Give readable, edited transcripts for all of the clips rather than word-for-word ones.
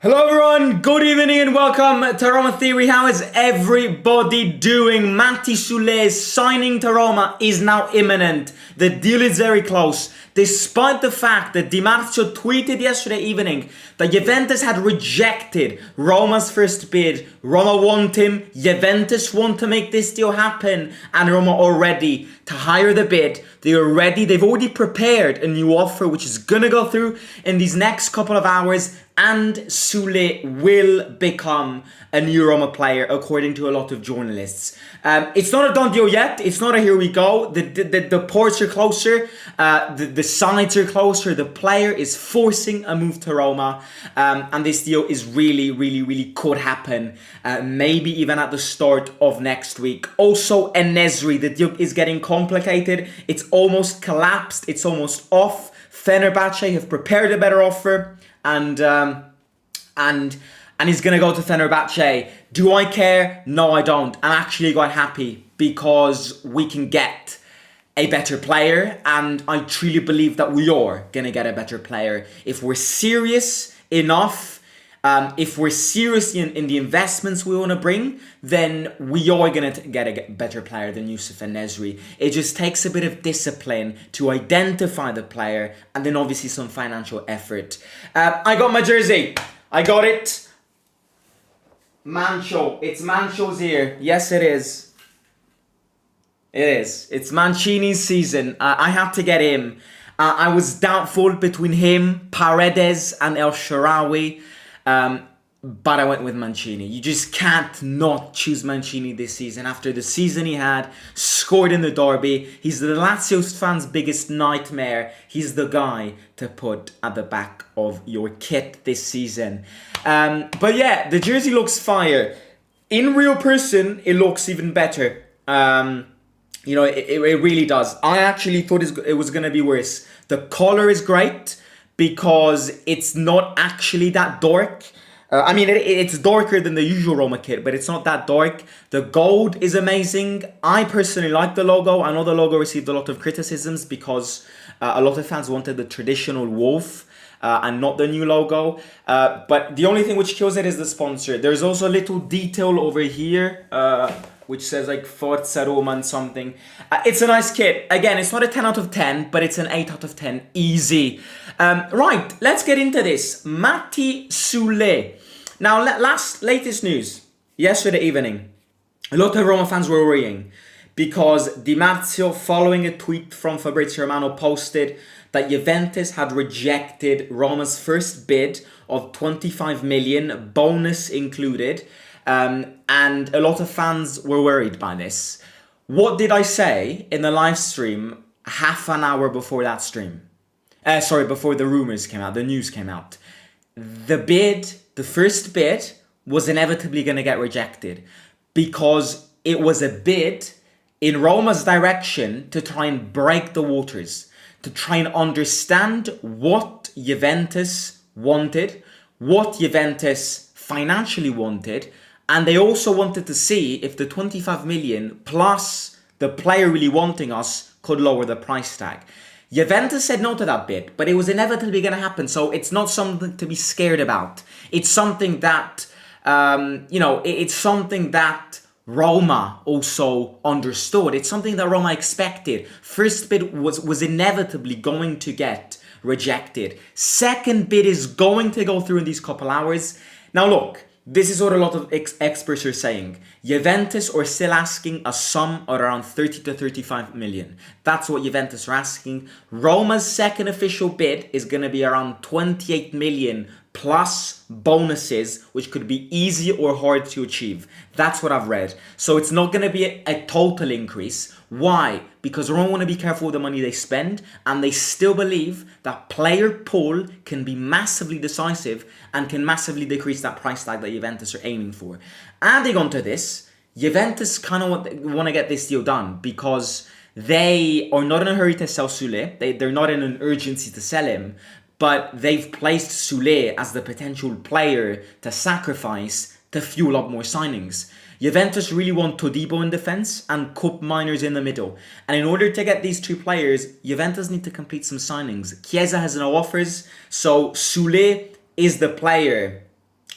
Hello everyone, good evening and welcome to Roma Theory. How is everybody doing? Matias Soule's signing to Roma is now imminent. The deal is very close. Despite the fact that Di Marzio tweeted yesterday evening that Juventus had rejected Roma's first bid. Roma want him, Juventus want to make this deal happen, and Roma are ready to hire the bid. They've already prepared a new offer which is gonna go through in these next couple of hours, and Soulè will become a new Roma player according to a lot of journalists. It's not a done deal yet. It's not a here we go. The ports are closer. The sides are closer. The player is forcing a move to Roma. And this deal is really could happen. Maybe even at the start of next week. Also, En-Nesyri. The deal is getting complicated. It's almost collapsed. It's almost off. Fenerbahce have prepared a better offer. And he's going to go to Fenerbahce. Do I care? No, I don't. I'm actually quite happy because we can get a better player, and I truly believe that we are going to get a better player. If we're serious enough, if we're serious in the investments we want to bring, then we are going to get a better player than Yusuf En-Nesyri. It just takes a bit of discipline to identify the player, and then obviously some financial effort. I got my jersey. I got it. Mancho. It's Mancho's here. Yes, it is. It is. It's Mancini's season. I had to get him. I was doubtful between him, Paredes, and El Shaarawy. But I went with Mancini. You just can't not choose Mancini this season. After the season he had, scored in the derby. He's the Lazio fans' biggest nightmare. He's the guy to put at the back of your kit this season. But yeah, the jersey looks fire. In real person, it looks even better. You know, it really does. I actually thought it was going to be worse. The color is great because it's not actually that dark. I mean, it's darker than the usual Roma kit, but it's not that dark. The gold is amazing. I personally like the logo. I know the logo received a lot of criticisms because a lot of fans wanted the traditional wolf and not the new logo. But the only thing which kills it is the sponsor. There's also a little detail over here, which says like Forza Roma and something. It's a nice kit. Again, it's not a 10 out of 10, but it's an 8 out of 10. Easy. Right, let's get into this. Matias Soule. Now, latest news. Yesterday evening, a lot of Roma fans were worrying because Di Marzio, following a tweet from Fabrizio Romano, posted that Juventus had rejected Roma's first bid of 25 million, bonus included. And a lot of fans were worried by this. What did I say in the live stream half an hour before that stream? Before the rumors came out, the news came out. The first bid was inevitably going to get rejected because it was a bid in Roma's direction to try and break the waters, to try and understand what Juventus wanted, what Juventus financially wanted, and they also wanted to see if the 25 million plus the player really wanting us could lower the price tag. Juventus said no to that bid, but it was inevitably going to happen. So it's not something to be scared about. It's something that, it's something that Roma also understood. It's something that Roma expected. First bid was inevitably going to get rejected. Second bid is going to go through in these couple hours. Now look, this is what a lot of experts are saying. Juventus are still asking a sum of around 30 to 35 million. That's what Juventus are asking. Roma's second official bid is going to be around 28 million plus bonuses, which could be easy or hard to achieve. That's what I've read. So it's not going to be a total increase. Why? Because Roma want to be careful with the money they spend, and they still believe that player pull can be massively decisive and can massively decrease that price tag that Juventus are aiming for. Adding on to this, Juventus kind of want to get this deal done because they are not in a hurry to sell Soulè. They're not in an urgency to sell him, but they've placed Soulè as the potential player to sacrifice to fuel up more signings. Juventus really want Todibo in defence and Cup Miners in the middle. And in order to get these two players, Juventus need to complete some signings. Chiesa has no offers, so Soulè is the player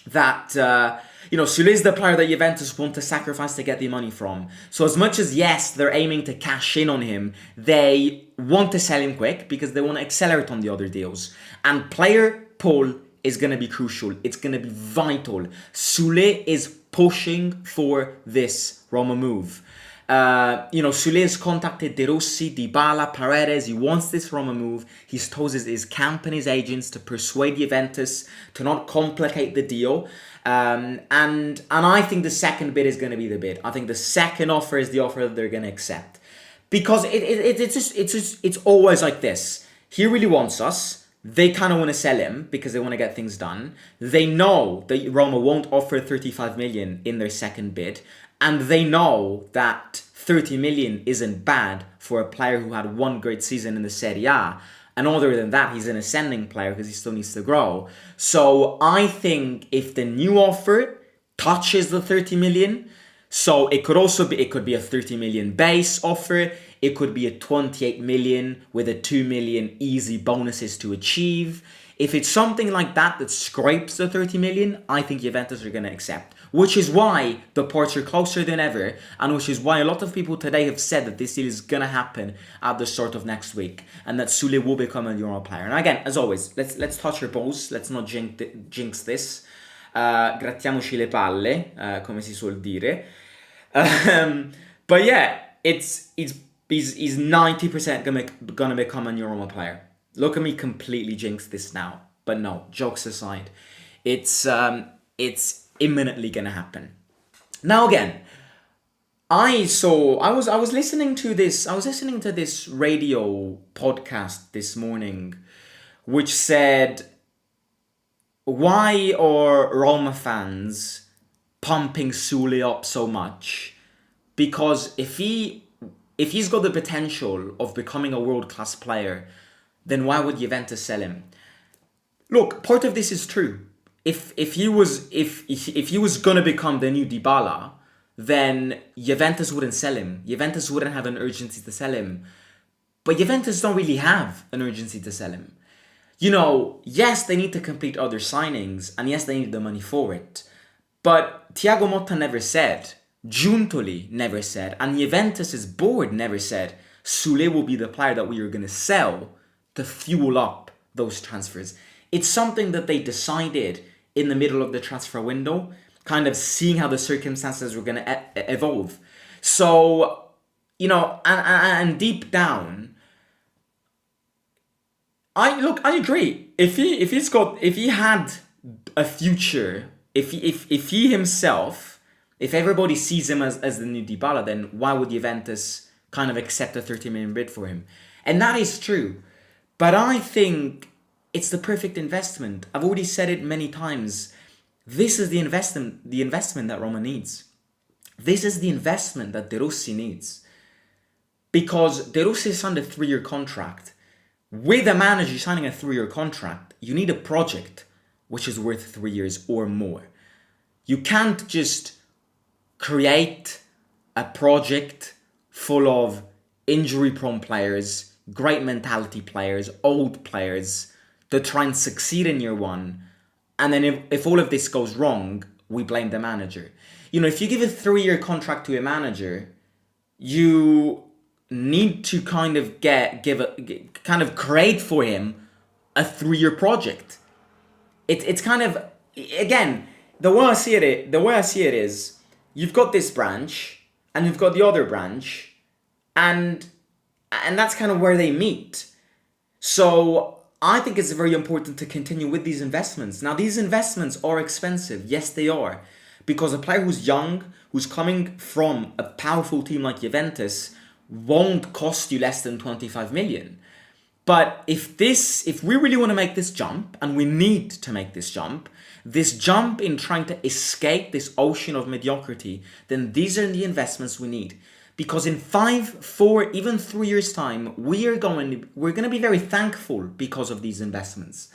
that Soulè is the player that Juventus want to sacrifice to get the money from. So as much as, yes, they're aiming to cash in on him, they want to sell him quick because they want to accelerate on the other deals. And player pull is going to be crucial. It's going to be vital. Soulè is pushing for this Roma move. Soulè has contacted De Rossi, Dybala, Paredes. He wants this Roma move. He's told his camp and his agents to persuade Juventus to not complicate the deal. And I think the second bid is going to be the bid. I think the second offer is the offer that they're going to accept, because it's always like this. He really wants us. They kind of want to sell him because they want to get things done. They know that Roma won't offer 35 million in their second bid. And they know that 30 million isn't bad for a player who had one great season in the Serie A. And other than that, he's an ascending player because he still needs to grow. So I think if the new offer touches the 30 million, so it could be a 30 million base offer. It could be a 28 million with a 2 million easy bonuses to achieve. If it's something like that scrapes the 30 million, I think Juventus are going to accept. Which is why the parts are closer than ever, and which is why a lot of people today have said that this deal is going to happen at the start of next week, and that Soulè will become a Euro player. And again, as always, let's touch our balls. Let's not jinx this. Grattiamoci le palle, come si suol dire. But yeah, he's 90% gonna become a Roma player. Look at me completely jinx this now. But no, jokes aside, it's imminently gonna happen. Now again, I was listening to this radio podcast this morning, which said, why are Roma fans pumping Soulè up so much? Because if he's got the potential of becoming a world-class player, then why would Juventus sell him? Look, part of this is true. If he was gonna become the new Dybala, then Juventus wouldn't sell him. Juventus wouldn't have an urgency to sell him. But Juventus don't really have an urgency to sell him. Yes, they need to complete other signings, and yes, they need the money for it. But Thiago Motta never said, Giuntoli never said, and Juventus's board never said, Soulè will be the player that we are going to sell to fuel up those transfers. It's something that they decided in the middle of the transfer window, kind of seeing how the circumstances were going to evolve. So, and deep down, I agree. If he had a future, if he himself, if everybody sees him as the new Dybala, then why would Juventus kind of accept a 30 million bid for him? And that is true. But I think it's the perfect investment. I've already said it many times. This is the investment that Roma needs. This is the investment that De Rossi needs. Because De Rossi signed a 3-year contract. With a manager signing a 3-year contract, you need a project which is worth 3 years or more. You can't just create a project full of injury-prone players, great mentality players, old players, to try and succeed in year one. And then if all of this goes wrong, we blame the manager. If you give a 3-year contract to a manager, you need to kind of create for him a 3-year project. It's kind of, again, the way I see it is, you've got this branch and you've got the other branch, and that's kind of where they meet. So I think it's very important to continue with these investments. Now, these investments are expensive. Yes, they are. Because a player who's young, who's coming from a powerful team like Juventus, won't cost you less than 25 million. But if we really want to make this jump, and we need to make this jump in trying to escape this ocean of mediocrity, then these are the investments we need. Because in 5, 4, even 3 years' time, we're going to be very thankful because of these investments.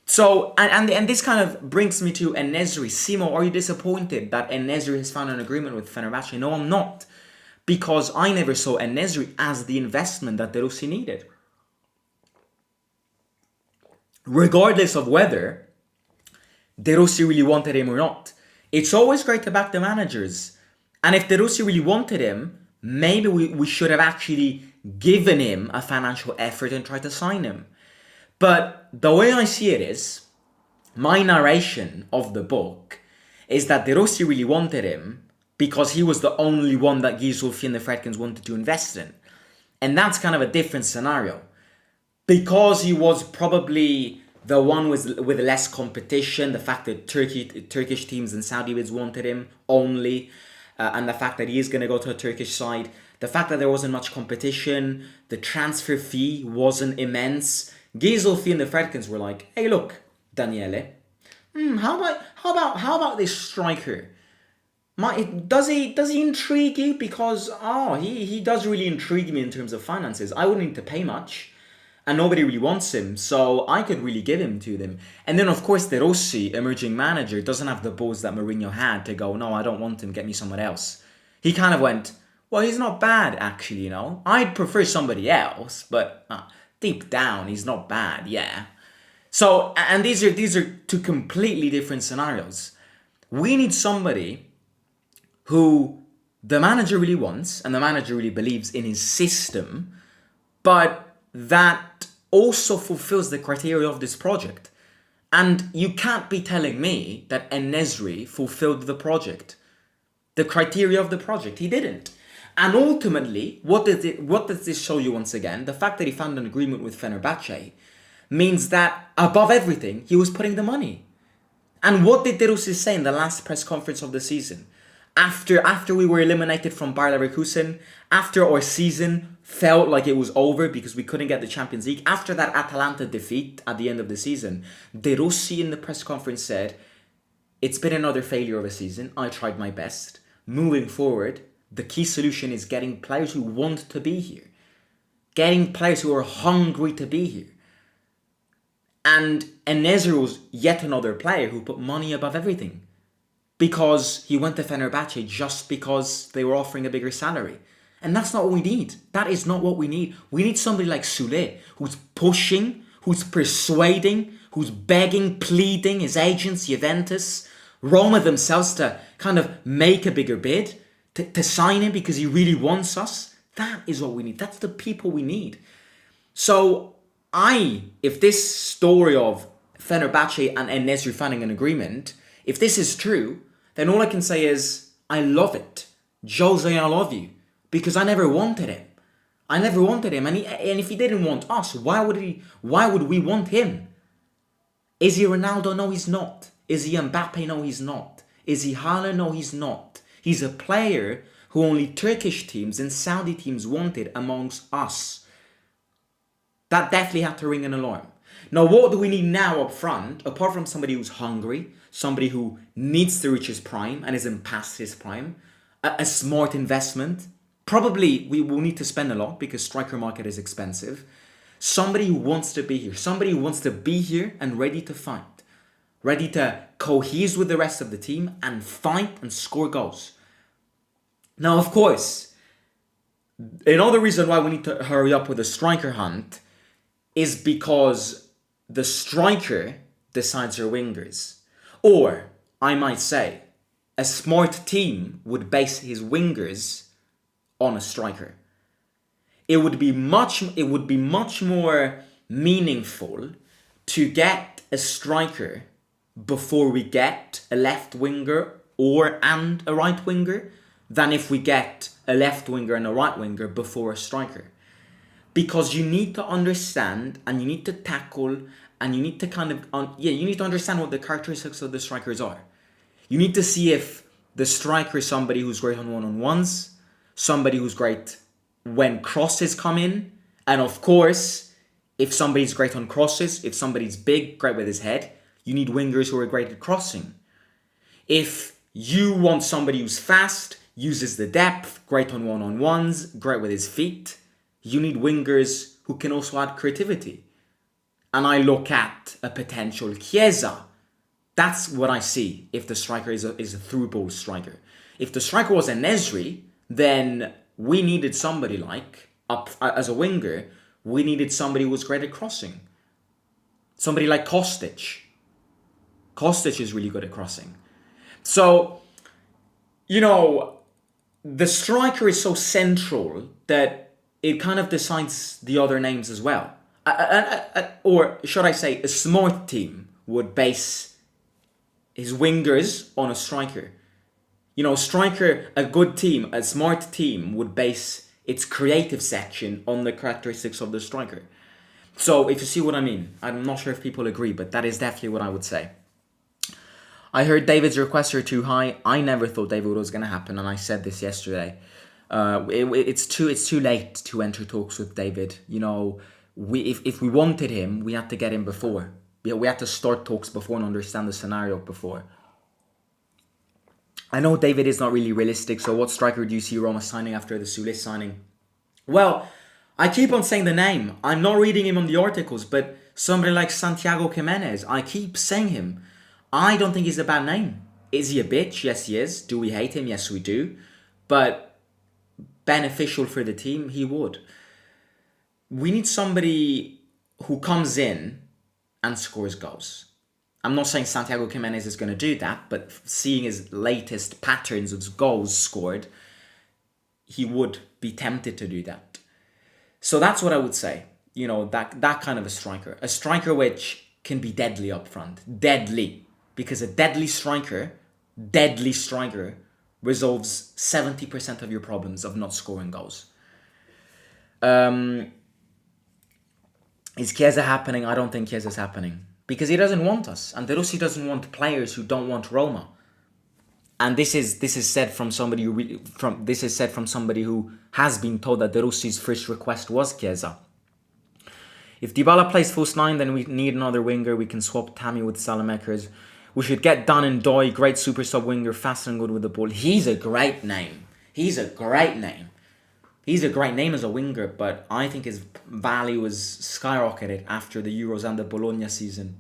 So, and this kind of brings me to En-Nesyri. Simo, are you disappointed that En-Nesyri has found an agreement with Fenerbahce? No, I'm not. Because I never saw En-Nesyri as the investment that De Rossi needed. Regardless of whether De Rossi really wanted him or not. It's always great to back the managers. And if De Rossi really wanted him, maybe we should have actually given him a financial effort and tried to sign him. But the way I see it is, my narration of the book is that De Rossi really wanted him because he was the only one that Guy Zulfi and the Fredkins wanted to invest in. And that's kind of a different scenario. Because he was probably the one with less competition, the fact that Turkish teams and Saudi bids wanted him only, and the fact that he is going to go to a Turkish side, the fact that there wasn't much competition, the transfer fee wasn't immense. Guy Zulfi and the Fredkins were like, hey look, Daniele, how about this striker? Does he intrigue you? Because he does really intrigue me in terms of finances. I wouldn't need to pay much, and nobody really wants him, so I could really give him to them. And then of course De Rossi, emerging manager, doesn't have the balls that Mourinho had to go, no, I don't want him, get me someone else. He kind of went, well, he's not bad actually, I'd prefer somebody else, but deep down he's not bad, yeah. So, and these are two completely different scenarios. We need somebody who the manager really wants and the manager really believes in his system, but that also fulfills the criteria of this project. And you can't be telling me that En-Nesyri fulfilled the project, the criteria of the project. He didn't. And ultimately, what does this show you once again? The fact that he found an agreement with Fenerbahce means that above everything, he was putting the money. And what did De Rossi say in the last press conference of the season? After we were eliminated from Bayer Leverkusen, after our season felt like it was over because we couldn't get the Champions League, after that Atalanta defeat at the end of the season, De Rossi in the press conference said, it's been another failure of a season, I tried my best. Moving forward, the key solution is getting players who want to be here. Getting players who are hungry to be here. And En-Nesyri was yet another player who put money above everything. Because he went to Fenerbahce just because they were offering a bigger salary. And that's not what we need. That is not what we need. We need somebody like Soulè, who's pushing, who's persuading, who's begging, pleading his agents, Juventus, Roma themselves to kind of make a bigger bid, to sign him because he really wants us. That is what we need. That's the people we need. So if this story of Fenerbahce and En-Nesyri finding an agreement, if this is true, then all I can say is, I love it. Jose, I love you. Because I never wanted him. I never wanted him. And if he didn't want us, why would we want him? Is he Ronaldo? No, he's not. Is he Mbappe? No, he's not. Is he Haaland? No, he's not. He's a player who only Turkish teams and Saudi teams wanted amongst us. That definitely had to ring an alarm. Now, what do we need now up front, apart from somebody who's hungry, somebody who needs to reach his prime and isn't past his prime, a smart investment? Probably we will need to spend a lot because striker market is expensive. Somebody who wants to be here, somebody who wants to be here and ready to fight, ready to cohese with the rest of the team and fight and score goals. Now, of course, another reason why we need to hurry up with the striker hunt is because the striker decides your wingers. Or, I might say, a smart team would base his wingers on a striker. It would be much more meaningful to get a striker before we get a left winger and a right winger than if we get a left winger and a right winger before a striker. Because you need to understand and you need to tackle and you need to you need to understand what the characteristics of the strikers are. You need to see if the striker is somebody who's great on one-on-ones, somebody who's great when crosses come in, and of course, if somebody's great on crosses, if somebody's big, great with his head, you need wingers who are great at crossing. If you want somebody who's fast, uses the depth, great on one-on-ones, great with his feet, you need wingers who can also add creativity. And I look at a potential Chiesa. That's what I see if the striker is a through ball striker. If the striker was En-Nesyri, then we needed somebody like, as a winger, we needed somebody who was great at crossing. Somebody like Kostic Kostic is really good at crossing. So, you know, the striker is so central that it kind of decides the other names as well. Or should I say, a smart team would base his wingers on a striker. You know, striker, a good team, a smart team would base its creative section on the characteristics of the striker. So if you see what I mean, I'm not sure if people agree, but that is definitely what I would say. I heard David's requests are too high. I never thought David was going to happen, and I said this yesterday. It's too late to enter talks with David. You know, if we wanted him, we had to get him before. We had to start talks before and understand the scenario before. I know David is not really realistic, so what striker do you see Roma signing after the Soulè signing? Well, I keep on saying the name. I'm not reading him on the articles, but somebody like Santiago Jimenez, I keep saying him. I don't think he's a bad name. Is he a bitch? Yes, he is. Do we hate him? Yes, we do. But beneficial for the team, he would. We need somebody who comes in and scores goals. I'm not saying Santiago Jimenez is going to do that, but seeing his latest patterns of goals scored, he would be tempted to do that. So that's what I would say. You know, that kind of a striker. A striker which can be deadly up front. Deadly. Because a deadly striker resolves 70% of your problems of not scoring goals. Is Chiesa happening? I don't think Chiesa's happening. Because he doesn't want us. And De Rossi doesn't want players who don't want Roma. And this is said from somebody who has been told that De Rossi's first request was Chiesa. If Dybala plays false 9, then we need another winger. We can swap Tammy with Salamakers. We should get Don and Doy, great super sub winger, fast and good with the ball. He's a great name. He's a great name as a winger, but I think his value is skyrocketed after the Euros and the Bologna season.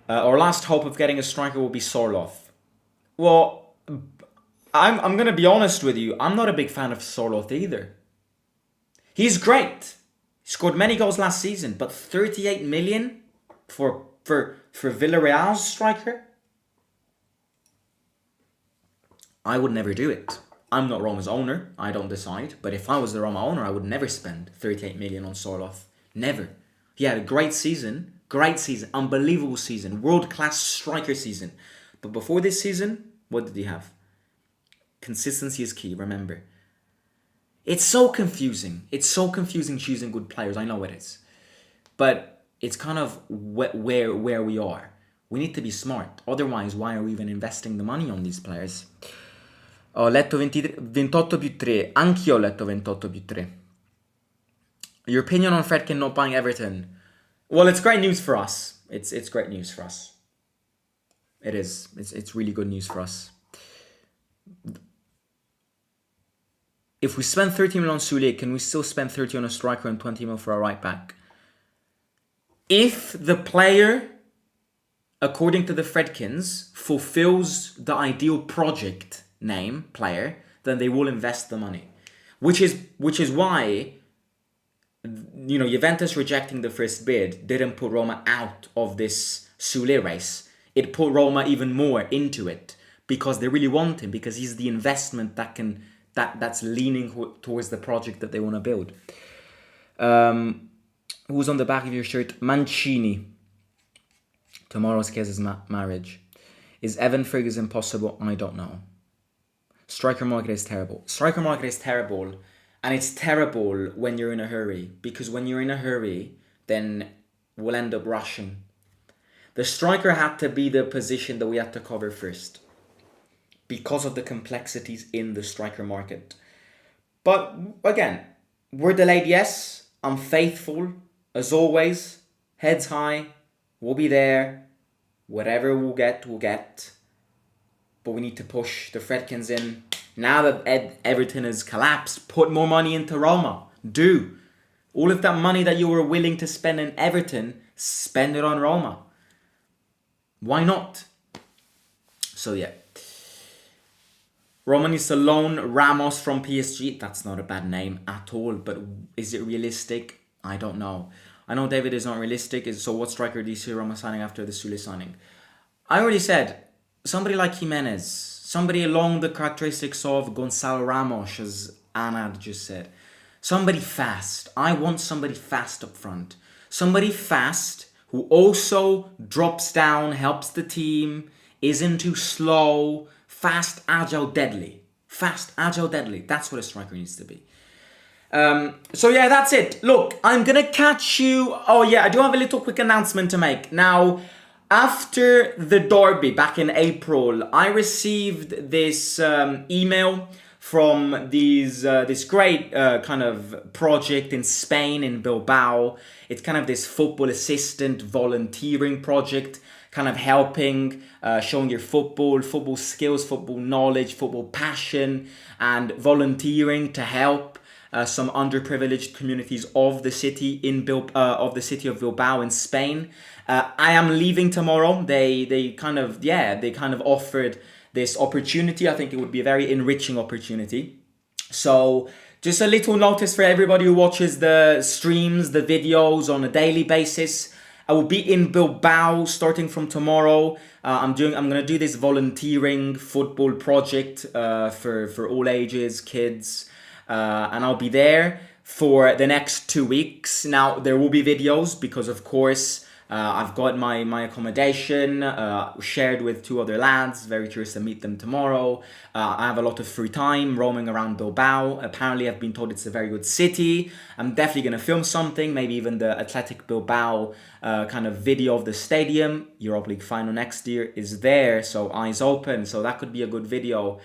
Our last hope of getting a striker will be Soulè. Well, I'm going to be honest with you. I'm not a big fan of Soulè either. He's great. He scored many goals last season, but 38 million for Villarreal's striker? I would never do it. I'm not Roma's owner. I don't decide. But if I was the Roma owner, I would never spend 38 million on Soulè. Never. He had a great season, unbelievable season, world-class striker season. But before this season, what did he have? Consistency is key, remember. It's so confusing. It's so confusing choosing good players. I know it is. But it's kind of where we are. We need to be smart. Otherwise, why are we even investing the money on these players? Ho letto 28+3. Anch'io ho letto 28+3. Your opinion on Fredkin not buying Everton? Well, it's great news for us. It's great news for us. It is. It's really good news for us. If we spend 30 million on Soulè, can we still spend 30 on a striker and 20 million for a right back? If the player, according to the Fredkins, fulfills the ideal project name player, then they will invest the money. Which is why, you know, Juventus rejecting the first bid didn't put Roma out of this Soulè race. It put Roma even more into it because they really want him, because he's the investment that's leaning towards the project that they want to build. Who's on the back of your shirt? Mancini. Tomorrow's Chiesa's marriage. Is Evan Ferguson possible? I don't know. Striker market is terrible. Striker market is terrible. And it's terrible when you're in a hurry. Because when you're in a hurry, then we'll end up rushing. The striker had to be the position that we had to cover first. Because of the complexities in the striker market. But again, we're delayed, yes. I'm faithful, as always. Heads high. We'll be there. Whatever we'll get, we'll get. But we need to push the Fredkins in. Now that Everton has collapsed, put more money into Roma. Do. All of that money that you were willing to spend in Everton, spend it on Roma. Why not? So yeah. Roma needs to loan Ramos from PSG. That's not a bad name at all, but is it realistic? I don't know. I know David is not realistic. So what striker do you see Roma signing after the Soulè signing? I already said, somebody like Jimenez. Somebody along the characteristics of Gonzalo Ramos, as Anad just said. Somebody fast. I want somebody fast up front. Somebody fast who also drops down, helps the team, isn't too slow, fast, agile, deadly. Fast, agile, deadly. That's what a striker needs to be. So yeah, that's it. Look, I'm gonna catch you. Oh yeah, I do have a little quick announcement to make. Now, after the derby back in April, I received this email from this great kind of project in Spain, in Bilbao. It's kind of this football assistant volunteering project, kind of helping, showing your football skills, football knowledge, football passion, and volunteering to help some underprivileged communities of the city of Bilbao in Spain. I am leaving tomorrow. They kind of offered this opportunity. I think it would be a very enriching opportunity. So just a little notice for everybody who watches the streams, the videos on a daily basis. I will be in Bilbao starting from tomorrow. I'm gonna do this volunteering football project for all ages, kids, and I'll be there for the next 2 weeks. Now there will be videos because of course I've got my accommodation shared with 2 other lads. Very curious to meet them tomorrow. I have a lot of free time roaming around Bilbao. Apparently I've been told it's a very good city. I'm definitely going to film something, maybe even the Athletic Bilbao kind of video of the stadium. Europa League final next year is there, so eyes open. So that could be a good video.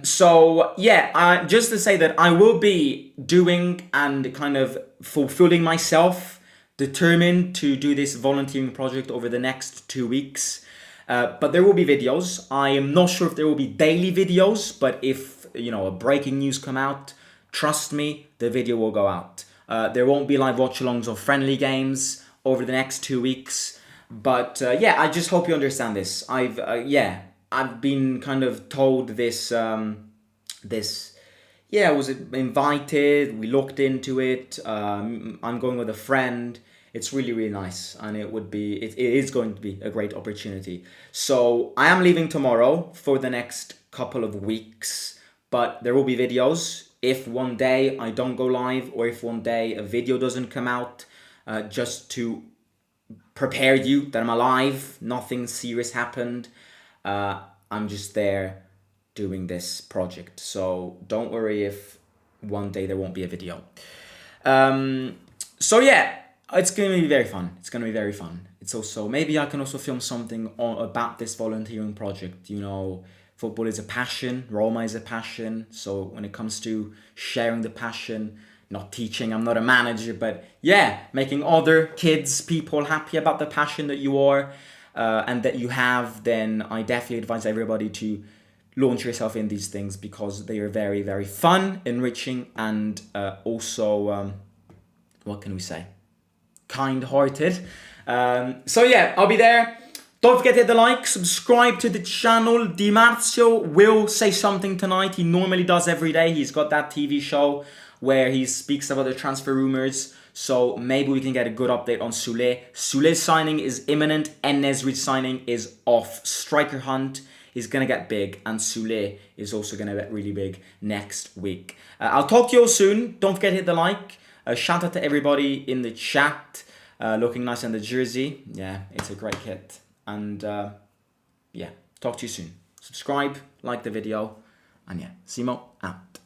So yeah, just to say that I will be doing and kind of fulfilling myself, determined to do this volunteering project over the next 2 weeks. But there will be videos. I am not sure if there will be daily videos, but if, a breaking news come out, trust me, the video will go out. There won't be live watch-alongs of friendly games over the next 2 weeks. But yeah, I just hope you understand this. I've been kind of told this, I was invited, we looked into it, I'm going with a friend. It's really, really nice, and it is going to be a great opportunity. So I am leaving tomorrow for the next couple of weeks, but there will be videos. If one day I don't go live, or if one day a video doesn't come out, just to prepare you that I'm alive, nothing serious happened. I'm just there doing this project. So don't worry if one day there won't be a video. So yeah, it's going to be very fun. It's going to be very fun. It's also, maybe I can also film something about this volunteering project. Football is a passion. Roma is a passion. So when it comes to sharing the passion, not teaching, I'm not a manager, but yeah, making other kids, people happy about the passion that you are and that you have, then I definitely advise everybody to launch yourself in these things because they are very, very fun, enriching, and also, what can we say? Kind-hearted. So yeah, I'll be there. Don't forget to hit the like, subscribe to the channel. Di Marzio will say something tonight. He normally does every day. He's got that TV show where he speaks about the transfer rumors. So maybe we can get a good update on Soulè. Soulé's signing is imminent. En-Nesyri signing is off. Striker hunt is going to get big. And Soulè is also going to get really big next week. I'll talk to you all soon. Don't forget to hit the like. Shout out to everybody in the chat. Looking nice on the jersey. Yeah, it's a great kit. And yeah, talk to you soon. Subscribe, like the video. And yeah, Simo out.